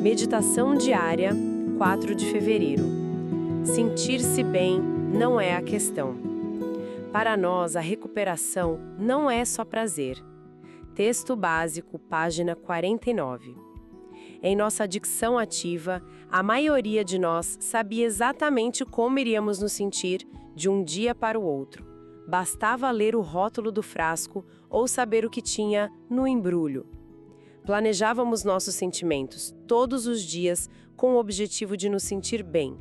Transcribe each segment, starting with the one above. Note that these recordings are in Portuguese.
Meditação diária, 4 de fevereiro. Sentir-se bem não é a questão. Para nós, a recuperação não é só prazer. Texto básico, página 49. Em nossa dicção ativa, a maioria de nós sabia exatamente como iríamos nos sentir de um dia para o outro. Bastava ler o rótulo do frasco ou saber o que tinha no embrulho. Planejávamos nossos sentimentos todos os dias com o objetivo de nos sentir bem.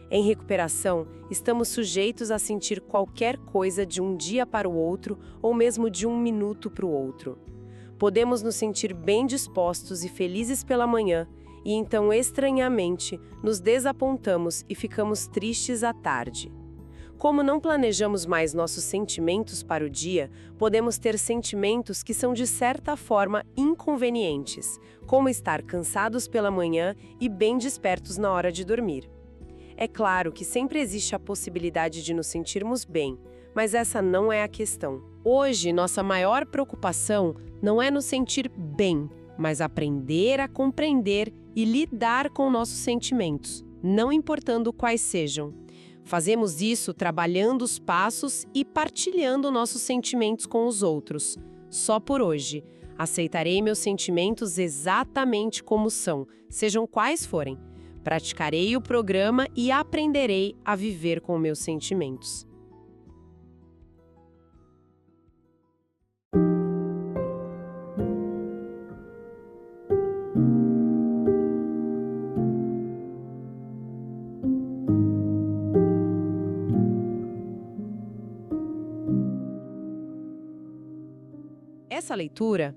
Em recuperação, estamos sujeitos a sentir qualquer coisa de um dia para o outro ou mesmo de um minuto para o outro. Podemos nos sentir bem dispostos e felizes pela manhã e então, estranhamente, nos desapontamos e ficamos tristes à tarde. Como não planejamos mais nossos sentimentos para o dia, podemos ter sentimentos que são de certa forma inconvenientes, como estar cansados pela manhã e bem despertos na hora de dormir. É claro que sempre existe a possibilidade de nos sentirmos bem, mas essa não é a questão. Hoje, nossa maior preocupação não é nos sentir bem, mas aprender a compreender e lidar com nossos sentimentos, não importando quais sejam. Fazemos isso trabalhando os passos e partilhando nossos sentimentos com os outros. Só por hoje, aceitarei meus sentimentos exatamente como são, sejam quais forem. Praticarei o programa e aprenderei a viver com meus sentimentos. Essa leitura,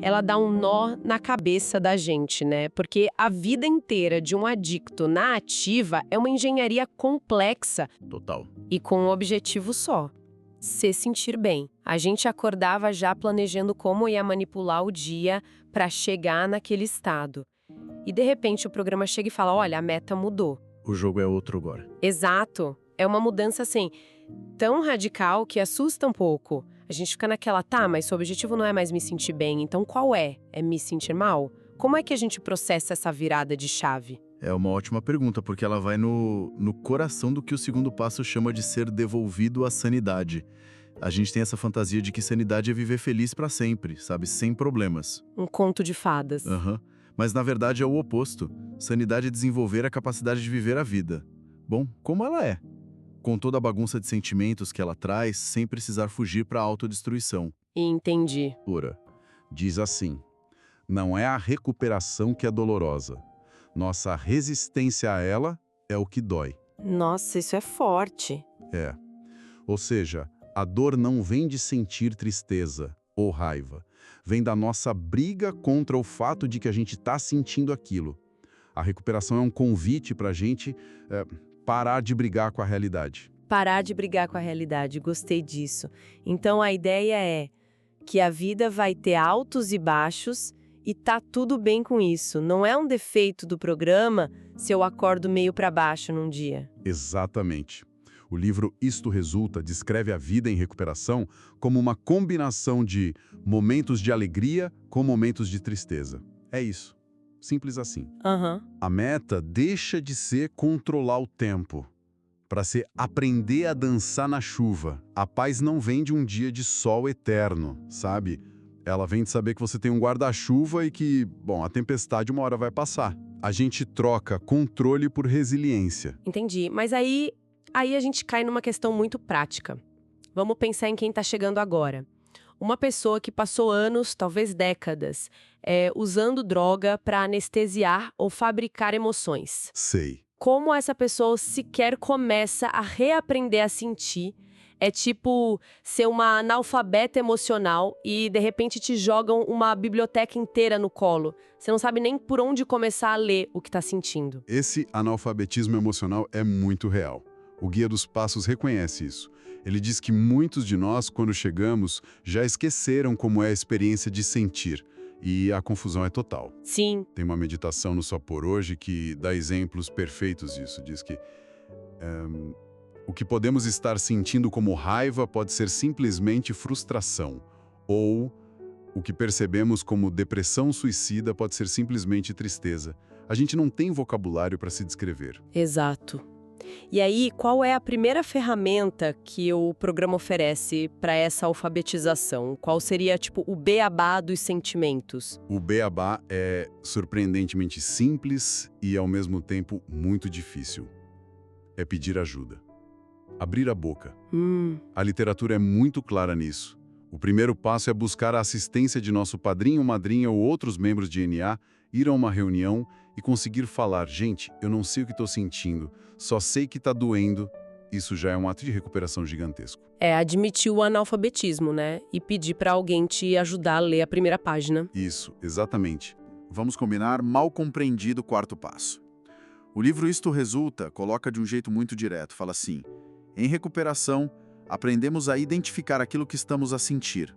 ela dá um nó na cabeça da gente, né? Porque a vida inteira de um adicto na ativa é uma engenharia complexa. Total. E com um objetivo só: se sentir bem. A gente acordava já planejando como ia manipular o dia para chegar naquele estado. E de repente o programa chega e fala: olha, a meta mudou. O jogo é outro agora. Exato. É uma mudança assim, tão radical que assusta um pouco. A gente fica naquela, tá, mas seu objetivo não é mais me sentir bem, então qual é? É me sentir mal? Como é que a gente processa essa virada de chave? É uma ótima pergunta, porque ela vai no coração do que o segundo passo chama de ser devolvido à sanidade. A gente tem essa fantasia de que sanidade é viver feliz pra sempre, sabe? Sem problemas. Um conto de fadas. Mas na verdade é o oposto. Sanidade é desenvolver a capacidade de viver a vida. Bom, como ela é. Com toda a bagunça de sentimentos que ela traz, sem precisar fugir para a autodestruição. Entendi. Ora, diz assim: não é a recuperação que é dolorosa. Nossa resistência a ela é o que dói. Nossa, isso é forte. É. Ou seja, a dor não vem de sentir tristeza ou raiva. Vem da nossa briga contra o fato de que a gente está sentindo aquilo. A recuperação é um convite para a gente parar de brigar com a realidade. Parar de brigar com a realidade, gostei disso. Então a ideia é que a vida vai ter altos e baixos e tá tudo bem com isso. Não é um defeito do programa se eu acordo meio para baixo num dia. Exatamente. O livro Isto Resulta descreve a vida em recuperação como uma combinação de momentos de alegria com momentos de tristeza. É isso. Simples assim. A meta deixa de ser controlar o tempo, para ser aprender a dançar na chuva. A paz não vem de um dia de sol eterno, sabe? Ela vem de saber que você tem um guarda-chuva e que, bom, a tempestade uma hora vai passar. A gente troca controle por resiliência. Entendi, mas aí a gente cai numa questão muito prática. Vamos pensar em quem está chegando agora. Uma pessoa que passou anos, talvez décadas, usando droga para anestesiar ou fabricar emoções. Sei. Como essa pessoa sequer começa a reaprender a sentir? É tipo ser uma analfabeta emocional e de repente te jogam uma biblioteca inteira no colo. Você não sabe nem por onde começar a ler o que está sentindo. Esse analfabetismo emocional é muito real. O Guia dos Passos reconhece isso. Ele diz que muitos de nós, quando chegamos, já esqueceram como é a experiência de sentir. E a confusão é total. Sim. Tem uma meditação no Só Por Hoje que dá exemplos perfeitos disso. Diz que o que podemos estar sentindo como raiva pode ser simplesmente frustração. Ou O que percebemos como depressão suicida pode ser simplesmente tristeza. A gente não tem vocabulário para se descrever. Exato. E aí, qual é a primeira ferramenta que o programa oferece para essa alfabetização? Qual seria, tipo, o beabá dos sentimentos? O beabá é surpreendentemente simples e, ao mesmo tempo, muito difícil. É pedir ajuda. Abrir a boca. A literatura é muito clara nisso. O primeiro passo é buscar a assistência de nosso padrinho, madrinha ou outros membros de NA, ir a uma reunião e conseguir falar: gente, eu não sei o que estou sentindo, só sei que está doendo. Isso já é um ato de recuperação gigantesco. É admitir o analfabetismo, né? E pedir para alguém te ajudar a ler a primeira página. Isso, exatamente. Vamos combinar mal compreendido o quarto passo. O livro Isto Resulta coloca de um jeito muito direto, fala assim: em recuperação, aprendemos a identificar aquilo que estamos a sentir.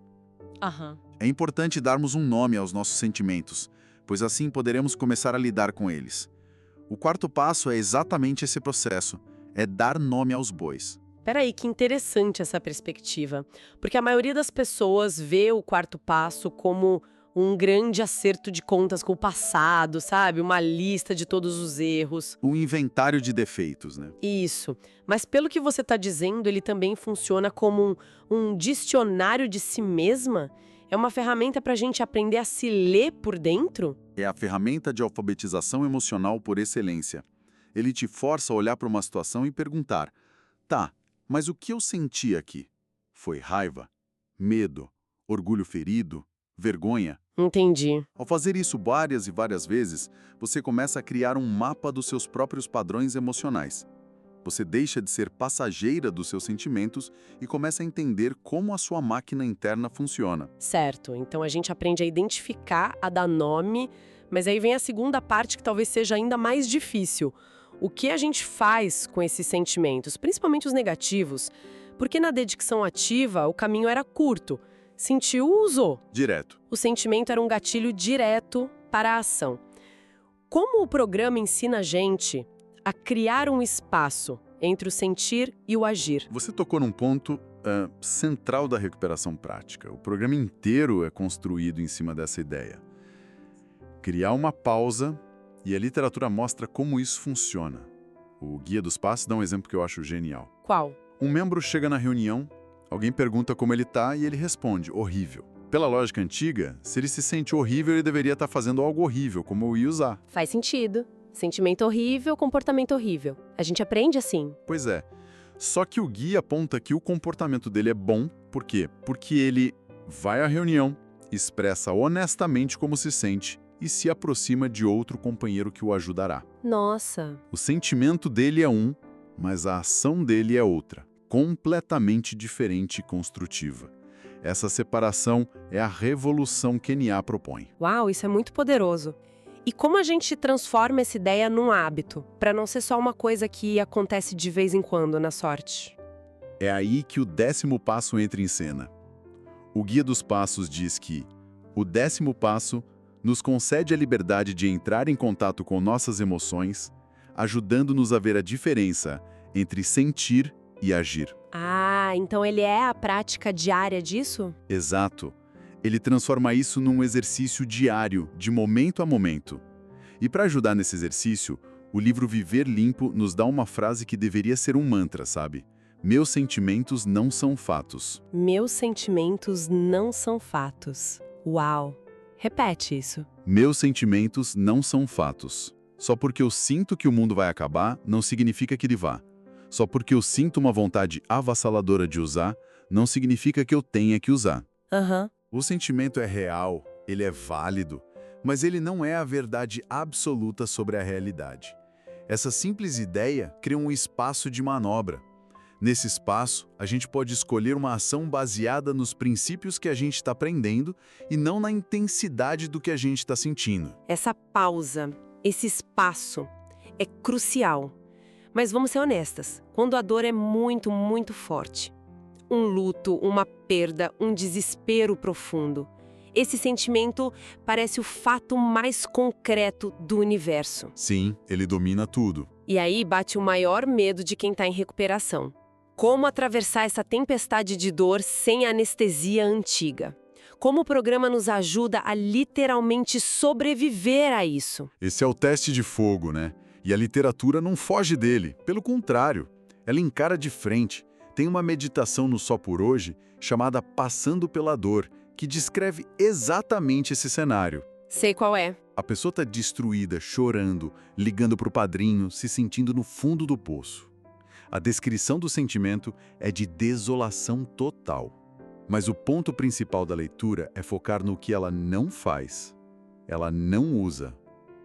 É importante darmos um nome aos nossos sentimentos, pois assim poderemos começar a lidar com eles. O quarto passo é exatamente esse processo, é dar nome aos bois. Peraí, que interessante essa perspectiva. Porque a maioria das pessoas vê o quarto passo como um grande acerto de contas com o passado, sabe? Uma lista de todos os erros. Um inventário de defeitos, né? Isso. Mas pelo que você está dizendo, ele também funciona como um dicionário de si mesma? É uma ferramenta para a gente aprender a se ler por dentro? É a ferramenta de alfabetização emocional por excelência. Ele te força a olhar para uma situação e perguntar: tá, mas o que eu senti aqui? Foi raiva? Medo? Orgulho ferido? Vergonha? Entendi. Ao fazer isso várias e várias vezes, você começa a criar um mapa dos seus próprios padrões emocionais. Você deixa de ser passageira dos seus sentimentos e começa a entender como a sua máquina interna funciona. Certo. Então a gente aprende a identificar, a dar nome, mas aí vem a segunda parte que talvez seja ainda mais difícil. O que a gente faz com esses sentimentos, principalmente os negativos? Porque na dedicação ativa o caminho era curto. Sentiu, usou. Direto. O sentimento era um gatilho direto para a ação. Como o programa ensina a gente a criar um espaço entre o sentir e o agir? Você tocou num ponto central da recuperação prática. O programa inteiro é construído em cima dessa ideia. Criar uma pausa, e a literatura mostra como isso funciona. O Guia dos Passos dá um exemplo que eu acho genial. Qual? Um membro chega na reunião, alguém pergunta como ele está e ele responde: horrível. Pela lógica antiga, se ele se sente horrível, ele deveria estar fazendo algo horrível, como eu ia usar. Faz sentido. Sentimento horrível, comportamento horrível. A gente aprende assim. Pois é. Só que o guia aponta que o comportamento dele é bom. Por quê? Porque ele vai à reunião, expressa honestamente como se sente e se aproxima de outro companheiro que o ajudará. Nossa. O sentimento dele é um, mas a ação dele é outra, completamente diferente e construtiva. Essa separação é a revolução que NA propõe. Uau, isso é muito poderoso. E como a gente transforma essa ideia num hábito, para não ser só uma coisa que acontece de vez em quando na sorte? É aí que o 10º passo entra em cena. O Guia dos Passos diz que o 10º passo nos concede a liberdade de entrar em contato com nossas emoções, ajudando-nos a ver a diferença entre sentir e agir. Ah, então ele é a prática diária disso? Exato. Ele transforma isso num exercício diário, de momento a momento. E para ajudar nesse exercício, o livro Viver Limpo nos dá uma frase que deveria ser um mantra, sabe? Meus sentimentos não são fatos. Meus sentimentos não são fatos. Uau! Repete isso. Meus sentimentos não são fatos. Só porque eu sinto que o mundo vai acabar, não significa que ele vá. Só porque eu sinto uma vontade avassaladora de usar, não significa que eu tenha que usar. O sentimento é real, ele é válido, mas ele não é a verdade absoluta sobre a realidade. Essa simples ideia cria um espaço de manobra. Nesse espaço, a gente pode escolher uma ação baseada nos princípios que a gente está aprendendo e não na intensidade do que a gente está sentindo. Essa pausa, esse espaço, é crucial. Mas vamos ser honestas, quando a dor é muito, muito forte, um luto, uma perda, um desespero profundo, esse sentimento parece o fato mais concreto do universo. Sim, ele domina tudo. E aí bate o maior medo de quem está em recuperação. Como atravessar essa tempestade de dor sem a anestesia antiga? Como o programa nos ajuda a literalmente sobreviver a isso. Esse é o teste de fogo, né? E a literatura não foge dele, pelo contrário, ela encara de frente. Tem uma meditação no Só por Hoje chamada Passando pela Dor, que descreve exatamente esse cenário. Sei qual é. A pessoa está destruída, chorando, ligando para o padrinho, se sentindo no fundo do poço. A descrição do sentimento é de desolação total. Mas o ponto principal da leitura é focar no que ela não faz. Ela não usa.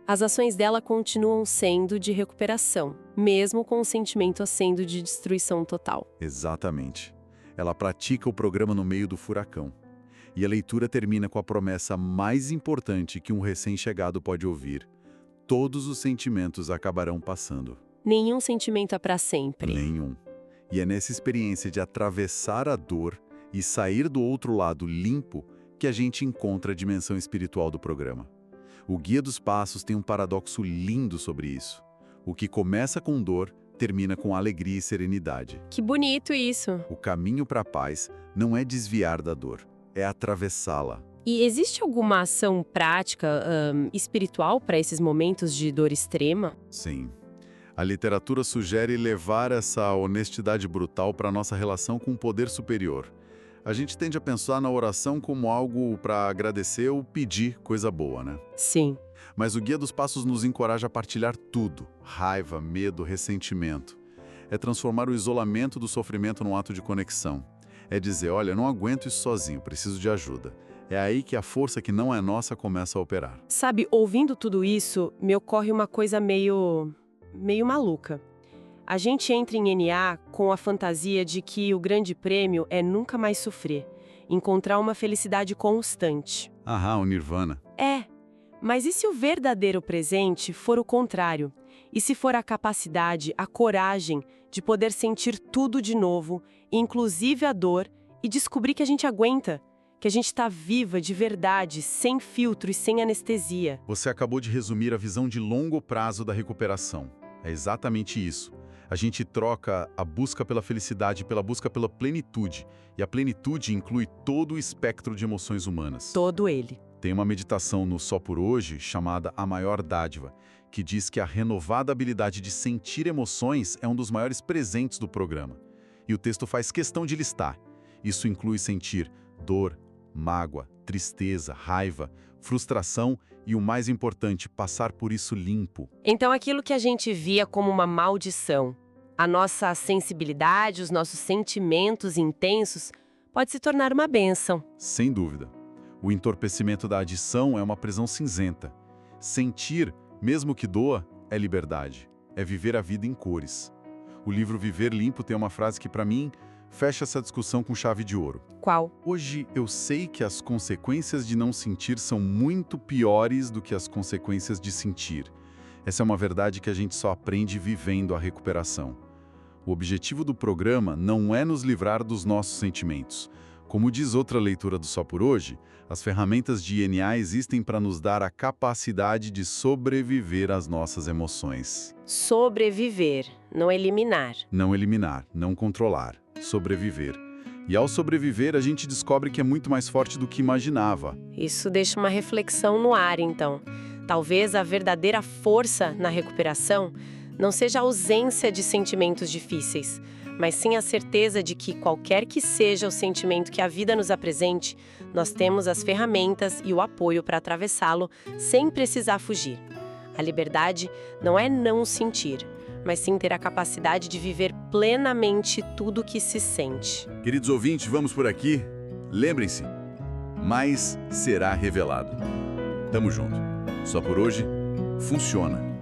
As ações dela continuam sendo de recuperação, mesmo com o sentimento sendo de destruição total. Exatamente. Ela pratica o programa no meio do furacão. E a leitura termina com a promessa mais importante que um recém-chegado pode ouvir. Todos os sentimentos acabarão passando. Nenhum sentimento é para sempre. Nenhum. E é nessa experiência de atravessar a dor e sair do outro lado limpo que a gente encontra a dimensão espiritual do programa. O Guia dos Passos tem um paradoxo lindo sobre isso. O que começa com dor, termina com alegria e serenidade. Que bonito isso! O caminho para a paz não é desviar da dor, é atravessá-la. E existe alguma ação prática, espiritual para esses momentos de dor extrema? Sim. A literatura sugere levar essa honestidade brutal para a nossa relação com o poder superior. A gente tende a pensar na oração como algo para agradecer ou pedir coisa boa, né? Sim. Mas o Guia dos Passos nos encoraja a partilhar tudo: raiva, medo, ressentimento. É transformar o isolamento do sofrimento num ato de conexão. É dizer, olha, eu não aguento isso sozinho, preciso de ajuda. É aí que a força que não é nossa começa a operar. Sabe, ouvindo tudo isso, me ocorre uma coisa meio maluca. A gente entra em NA com a fantasia de que o grande prêmio é nunca mais sofrer, encontrar uma felicidade constante. Aham, o Nirvana. Mas e se o verdadeiro presente for o contrário? E se for a capacidade, a coragem de poder sentir tudo de novo, inclusive a dor, e descobrir que a gente aguenta, que a gente está viva de verdade, sem filtro e sem anestesia? Você acabou de resumir a visão de longo prazo da recuperação. É exatamente isso. A gente troca a busca pela felicidade pela busca pela plenitude. E a plenitude inclui todo o espectro de emoções humanas. Todo ele. Tem uma meditação no Só por Hoje chamada A Maior Dádiva, que diz que a renovada habilidade de sentir emoções é um dos maiores presentes do programa. E o texto faz questão de listar. Isso inclui sentir dor, mágoa, tristeza, raiva, frustração e, o mais importante, passar por isso limpo. Então aquilo que a gente via como uma maldição, a nossa sensibilidade, os nossos sentimentos intensos, pode se tornar uma bênção. Sem dúvida. O entorpecimento da adição é uma prisão cinzenta. Sentir, mesmo que doa, é liberdade. É viver a vida em cores. O livro Viver Limpo tem uma frase que, para mim, fecha essa discussão com chave de ouro. Qual? Hoje eu sei que as consequências de não sentir são muito piores do que as consequências de sentir. Essa é uma verdade que a gente só aprende vivendo a recuperação. O objetivo do programa não é nos livrar dos nossos sentimentos. Como diz outra leitura do Só por Hoje, as ferramentas de INA existem para nos dar a capacidade de sobreviver às nossas emoções. Sobreviver, não eliminar. Não eliminar, não controlar, sobreviver. E ao sobreviver, a gente descobre que é muito mais forte do que imaginava. Isso deixa uma reflexão no ar, então. Talvez a verdadeira força na recuperação não seja a ausência de sentimentos difíceis, mas sim a certeza de que, qualquer que seja o sentimento que a vida nos apresente, nós temos as ferramentas e o apoio para atravessá-lo sem precisar fugir. A liberdade não é não sentir, mas sim ter a capacidade de viver plenamente tudo o que se sente. Queridos ouvintes, vamos por aqui. Lembrem-se, mais será revelado. Tamo junto. Só por hoje, funciona.